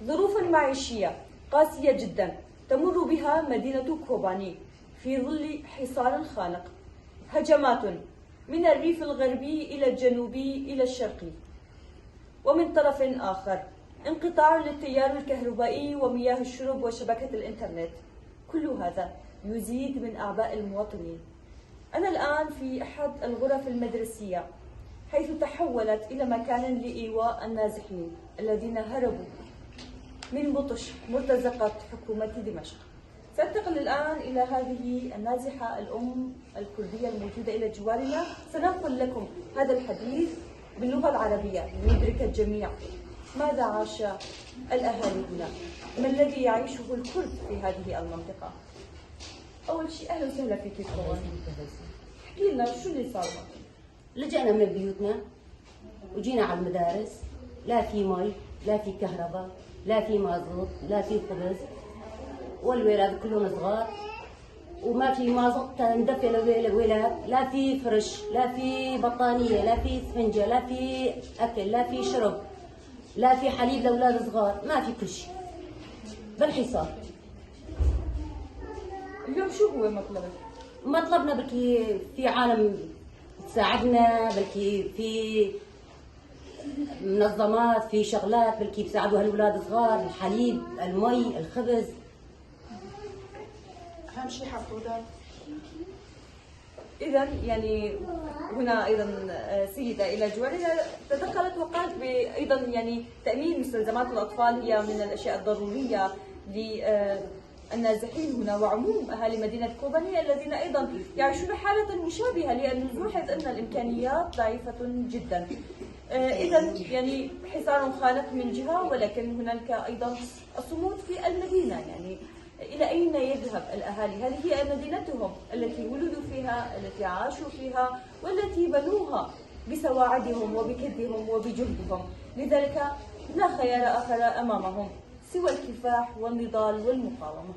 ظروف معيشية قاسية جدا تمر بها مدينة كوباني في ظل حصار خانق، هجمات من الريف الغربي إلى الجنوبي إلى الشرقي، ومن طرف آخر انقطاع للتيار الكهربائي ومياه الشرب وشبكة الإنترنت. كل هذا يزيد من أعباء المواطنين. أنا الآن في أحد الغرف المدرسية، حيث تحولت إلى مكان لإيواء النازحين الذين هربوا من بطش مرتزقة حكومة دمشق. سأنتقل الآن إلى هذه النازحة الأم الكردية الموجودة إلى جوارنا. سننقل لكم هذا الحديث باللغة العربية ليدرك الجميع ماذا عاش الأهالي هنا، ما الذي يعيشه الكرد في هذه المنطقة. أول شيء أهلا وسهلا فيك طبعا. احكي لنا شو اللي صار معك؟ لجأنا من بيوتنا وجينا على المدارس، لا في مي، لا في كهرباء، لا في مازوت، لا في خبز، والولاد كلهم صغار وما في مازوت ندفي الولاد، لا في فرش، لا في بطانية، لا في اسفنجة، لا في أكل، لا في شرب، لا في حليب لأولاد صغار، ما في كل شيء بالحصار. اليوم شو هو مطلبك؟ مطلبنا بلكي في عالم تساعدنا، بلكي في منظمات، في شغلات بلكي بيساعدوا هالولاد الصغار، الحليب، المي، الخبز، أهم شيء حفوضات. إذا يعني هنا أيضا سيدة إلى جوارنا تدخلت وقالت أيضا يعني تأمين مستلزمات الأطفال هي من الأشياء الضرورية للنازحين هنا وعموم أهالي مدينة كوباني الذين أيضا يعيشون حالة مشابهة، لأن نلاحظ أن الإمكانيات ضعيفة جدا. إذا يعني حصار خانق من جهة، ولكن هناك أيضا الصمود في المدينة. يعني إلى أين يذهب الأهالي؟ هذه هي مدينتهم التي ولدوا فيها، التي عاشوا فيها، والتي بنوها بسواعدهم وبكدهم وبجهدهم. لذلك لا خيار آخر أمامهم سوى الكفاح والنضال والمقاومة.